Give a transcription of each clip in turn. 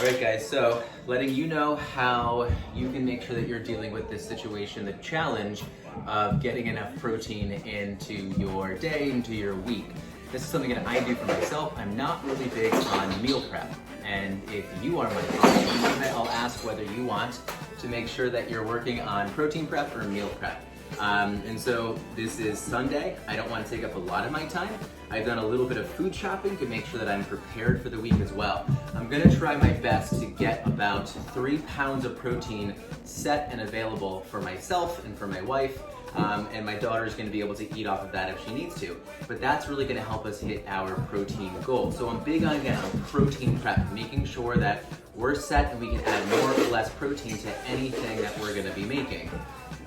All right, guys, so letting you know how you can make sure that you're dealing with this situation, the challenge of getting enough protein into your day, into your week. This is something that I do for myself. I'm not really big on meal prep. And if you are my client, I'll ask whether you want to make sure that you're working on protein prep or meal prep. And so this is Sunday. I don't want to take up a lot of my time. I've done a little bit of food shopping to make sure that I'm prepared for the week as well. I'm going to try my best to get about 3 pounds of protein set and available for myself and for my wife. And my daughter's going to be able to eat off of that if she needs to. But that's really going to help us hit our protein goal. So I'm big on, again, on protein prep, making sure that we're set and we can add more or less protein to anything that we're going to be making.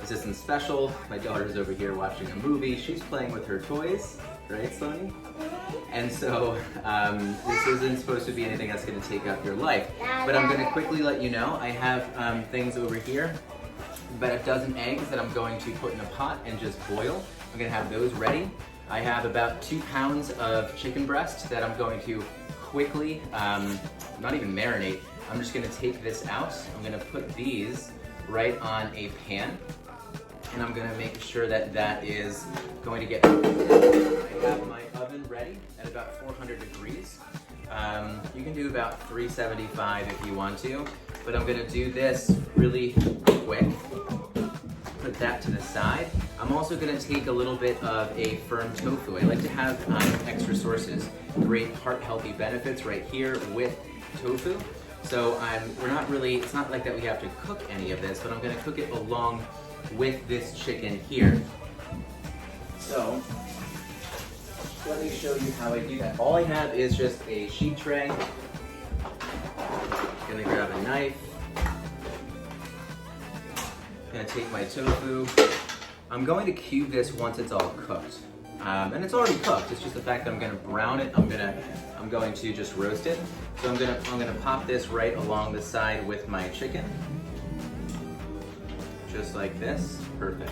This isn't special. My daughter's over here watching a movie. She's playing with her toys, right, Sloane? And so this isn't supposed to be anything that's going to take up your life. But I'm going to quickly let you know, I have things over here, about a dozen eggs that I'm going to put in a pot and just boil. I'm going to have those ready. I have about 2 pounds of chicken breast that I'm going to quickly, not even marinate, I'm just going to take this out. I'm going to put these right on a pan. And I'm going to make sure that that is going to get. I have my oven ready at about 400 degrees. You can do about 375 if you want to, but I'm going to do this really quick. Put that to the side. I'm also going to take a little bit of a firm tofu. I like to have extra sources. Great heart-healthy benefits right here with tofu. So we're not really, it's not like that we have to cook any of this, but I'm going to cook it along with this chicken here. So let me show you how I do that. All I have is just a sheet tray. Gonna grab a knife. Gonna take my tofu. I'm going to cube this once it's all cooked. And it's already cooked. It's just the fact that I'm gonna brown it. I'm going to just roast it. So I'm gonna pop this right along the side with my chicken. Just like this, perfect.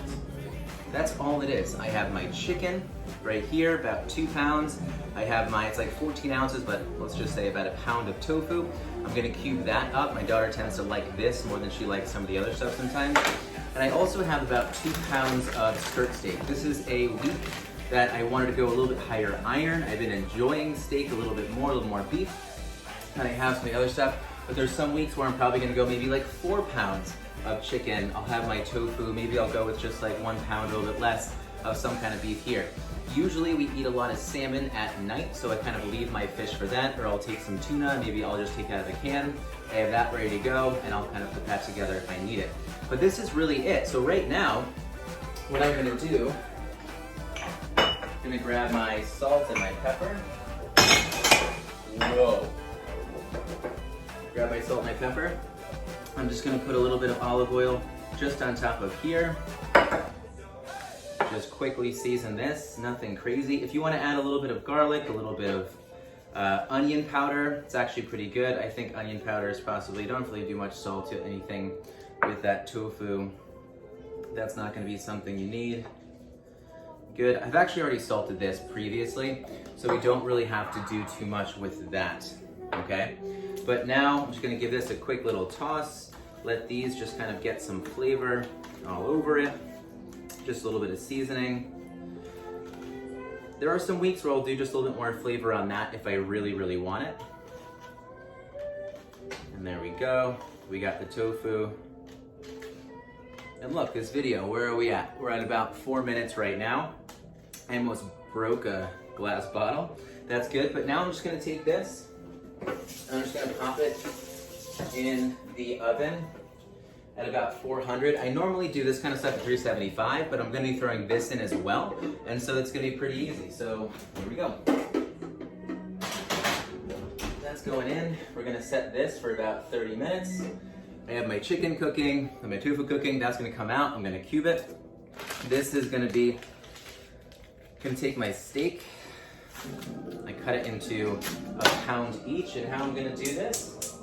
That's all it is. I have my chicken right here, about 2 pounds. I have it's like 14 ounces, but let's just say about a pound of tofu. I'm gonna cube that up. My daughter tends to like this more than she likes some of the other stuff sometimes. And I also have about 2 pounds of skirt steak. This is a week that I wanted to go a little bit higher iron. I've been enjoying steak a little more beef. And I have some of the other stuff, but there's some weeks where I'm probably gonna go maybe like 4 pounds of chicken. I'll have my tofu, maybe I'll go with just like 1 pound, a little bit less of some kind of beef here. Usually we eat a lot of salmon at night, so I kind of leave my fish for that, or I'll take some tuna, maybe I'll just take it out of the can. I have that ready to go, and I'll kind of put that together if I need it. But this is really it. So right now, what I'm gonna do, I'm gonna grab my salt and my pepper. Whoa. Grab my salt and my pepper. I'm just gonna put a little bit of olive oil just on top of here. Just quickly season this, nothing crazy. If you wanna add a little bit of garlic, a little bit of onion powder, it's actually pretty good. I think onion powder is possibly, don't really do much salt to anything with that tofu. That's not gonna be something you need. Good, I've actually already salted this previously, so we don't really have to do too much with that, okay? But now I'm just gonna give this a quick little toss. Let these just kind of get some flavor all over it. Just a little bit of seasoning. There are some weeks where I'll do just a little bit more flavor on that if I really, really want it. And there we go. We got the tofu. And look, this video, where are we at? We're at about 4 minutes right now. I almost broke a glass bottle. That's good, but now I'm just gonna take this. I'm just gonna pop it in the oven at about 400. I normally do this kind of stuff at 375, but I'm gonna be throwing this in as well. And so it's gonna be pretty easy. So here we go. That's going in. We're gonna set this for about 30 minutes. I have my chicken cooking and my tofu cooking. That's gonna come out. I'm gonna cube it. This is gonna take my steak. I cut it into a pound each, and how I'm gonna do this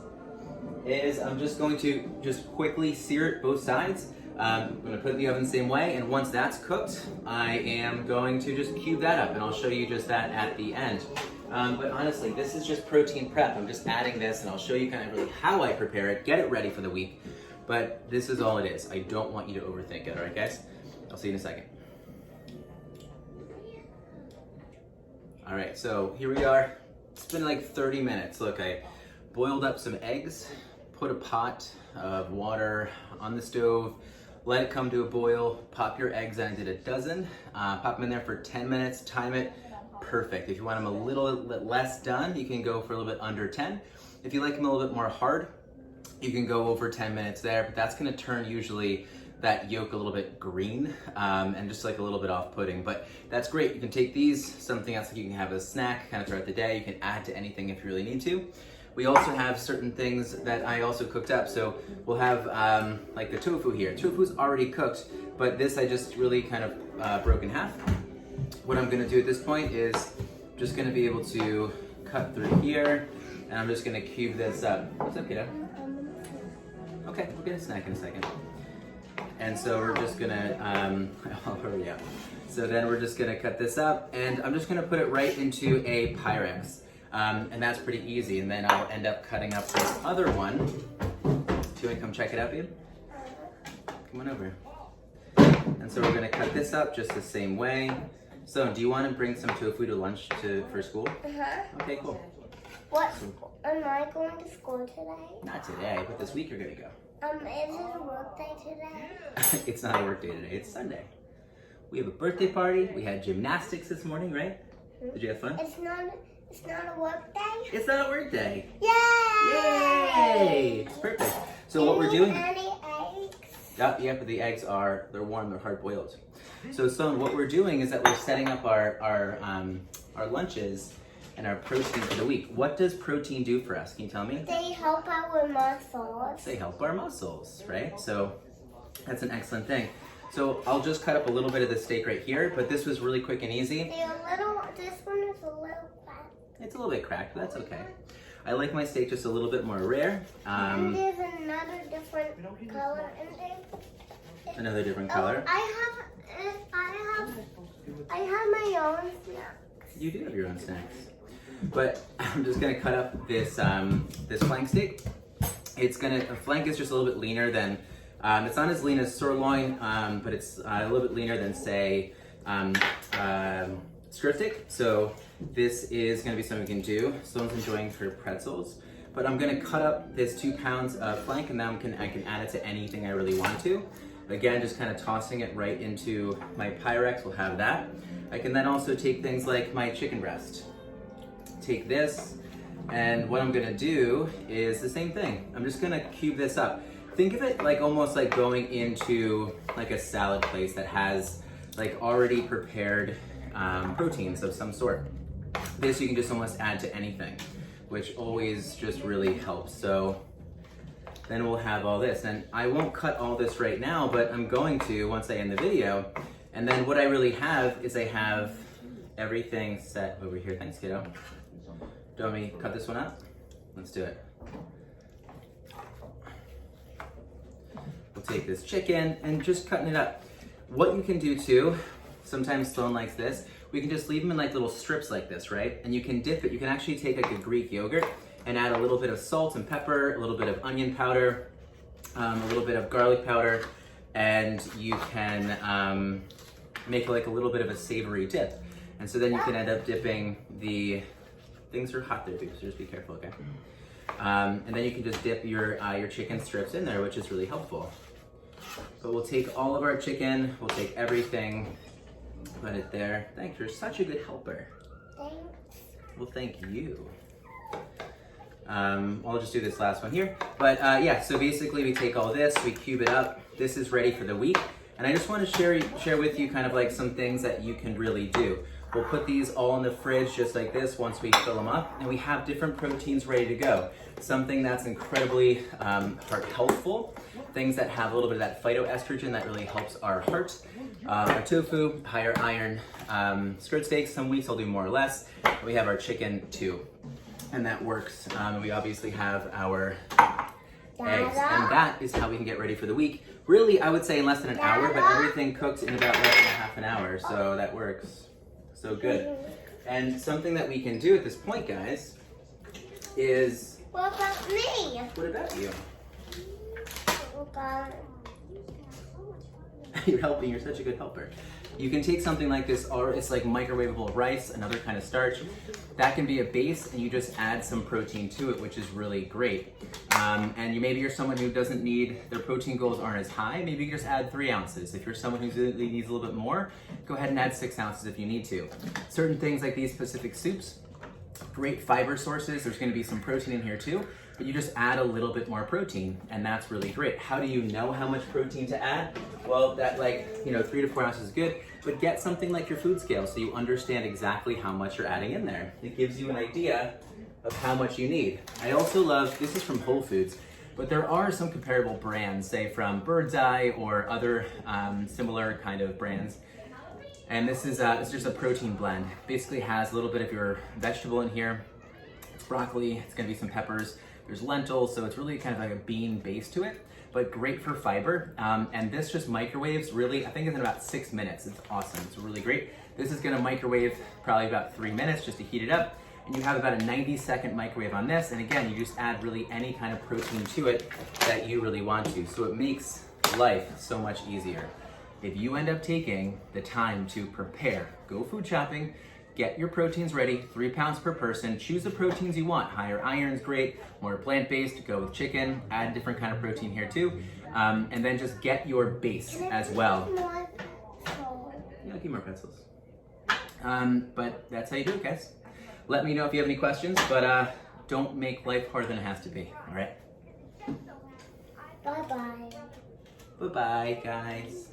is I'm just going to quickly sear it both sides. I'm gonna put it in the oven the same way, and once that's cooked, I am going to just cube that up, and I'll show you just that at the end. But honestly, this is just protein prep. I'm just adding this, and I'll show you kind of really how I prepare it, get it ready for the week. But this is all it is. I don't want you to overthink it, all right, guys? I'll see you in a second. All right, so here we are. It's been like 30 minutes. Look, I boiled up some eggs, put a pot of water on the stove, let it come to a boil, pop your eggs in. I did a dozen, pop them in there for 10 minutes, time it, perfect. If you want them a little bit less done, you can go for a little bit under 10. If you like them a little bit more hard, you can go over 10 minutes there, but that's gonna turn usually that yolk a little bit green and just like a little bit off-putting, but that's great. You can take these, something else that you can have as a snack kind of throughout the day. You can add to anything if you really need to. We also have certain things that I also cooked up. So we'll have like the tofu here. Tofu's already cooked, but this I just really kind of broke in half. What I'm gonna do at this point is just gonna be able to cut through here, and I'm just gonna cube this up. What's up, kiddo? Okay, we'll get a snack in a second. And so we're just gonna, I'll hurry up. So then we're just gonna cut this up, and I'm just gonna put it right into a Pyrex. And that's pretty easy. And then I'll end up cutting up this other one. Do you want to come check it out, babe? Come on over. And so we're gonna cut this up just the same way. So do you want to bring some tofu to lunch for school? Uh-huh. Okay, cool. What? Am I going to school today? Not today, but this week you're gonna go. Is it a work day today? It's not a work day today, it's Sunday. We have a birthday party, we had gymnastics this morning, right? Did you have fun? It's not a work day? It's not a work day. Yay! Yay! Perfect. So what we're doing... Any eggs? Yeah, but the eggs they're warm, they're hard boiled. So Sloane, what we're doing is that we're setting up our lunches and our protein for the week. What does protein do for us? Can you tell me? They help our muscles. They help our muscles, right? So that's an excellent thing. So I'll just cut up a little bit of the steak right here, but this was really quick and easy. This one is a little cracked. It's a little bit cracked, but that's okay. I like my steak just a little bit more rare. And there's another different color in there. Another different color? I have my own snacks. You do have your own snacks. But I'm just gonna cut up this this flank steak. A flank is just a little bit leaner than, it's not as lean as sirloin, but it's a little bit leaner than say skirt steak. So this is gonna be something we can do. Sloane's enjoying her pretzels. But I'm gonna cut up this 2 pounds of flank, and now I can add it to anything I really want to. Again, just kind of tossing it right into my Pyrex, we'll have that. I can then also take things like my chicken breast. Take this, and what I'm gonna do is the same thing. I'm just gonna cube this up. Think of it like almost like going into like a salad place that has like already prepared proteins of some sort. This you can just almost add to anything, which always just really helps. So then we'll have all this, and I won't cut all this right now, but I'm going to once I end the video. And then what I really have is I have everything set over here. Thanks, kiddo. Do you want me to cut this one out? Let's do it. We'll take this chicken and just cutting it up. What you can do too, sometimes Sloane likes this, we can just leave them in like little strips like this, right? And you can dip it, you can actually take like a Greek yogurt and add a little bit of salt and pepper, a little bit of onion powder, a little bit of garlic powder, and you can make like a little bit of a savory dip. And so then you can end up dipping things are hot there too, so just be careful, okay? And then you can just dip your chicken strips in there, which is really helpful. But we'll take all of our chicken, we'll take everything, put it there. Thanks, you're such a good helper. Thanks. Well, thank you. I'll just do this last one here. But yeah, so basically we take all this, we cube it up. This is ready for the week. And I just want to share with you kind of like some things that you can really do. We'll put these all in the fridge just like this once we fill them up, and we have different proteins ready to go. Something that's incredibly heart healthful, things that have a little bit of that phytoestrogen that really helps our heart, our tofu, higher iron, skirt steaks, some weeks I'll do more or less. We have our chicken too, and that works. We obviously have our eggs, and that is how we can get ready for the week. Really, I would say in less than an hour, but everything cooks in about less than half an hour, so that works. So good. And something that we can do at this point, guys, is... What about me? What about you? What about... You're helping, you're such a good helper. You can take something like this, or it's like microwavable rice, another kind of starch. That can be a base, and you just add some protein to it, which is really great. And maybe you're someone who doesn't need, their protein goals aren't as high, maybe you just add 3 ounces. If you're someone who needs a little bit more, go ahead and add 6 ounces if you need to. Certain things like these specific soups, great fiber sources. There's gonna be some protein in here too, but you just add a little bit more protein, and that's really great. How do you know how much protein to add? Well, that 3 to 4 ounces is good, but get something like your food scale so you understand exactly how much you're adding in there. It gives you an idea of how much you need. I also love, this is from Whole Foods, but there are some comparable brands, say from Bird's Eye or other similar kind of brands. And this is it's just a protein blend. Basically has a little bit of your vegetable in here. It's broccoli, it's gonna be some peppers, there's lentils, so it's really kind of like a bean base to it, but great for fiber. And this just microwaves really, I think it's in about 6 minutes. It's awesome, it's really great. This is gonna microwave probably about 3 minutes just to heat it up. And you have about a 90-second microwave on this. And again, you just add really any kind of protein to it that you really want to. So it makes life so much easier. If you end up taking the time to prepare, go food shopping, get your proteins ready, 3 pounds per person, choose the proteins you want. Higher iron's great, more plant-based, go with chicken, add different kind of protein here too. And then just get your base as well. Yeah, I'll give more pretzels. But that's how you do it, guys. Let me know if you have any questions, but don't make life harder than it has to be, all right? Bye-bye. Bye-bye, guys.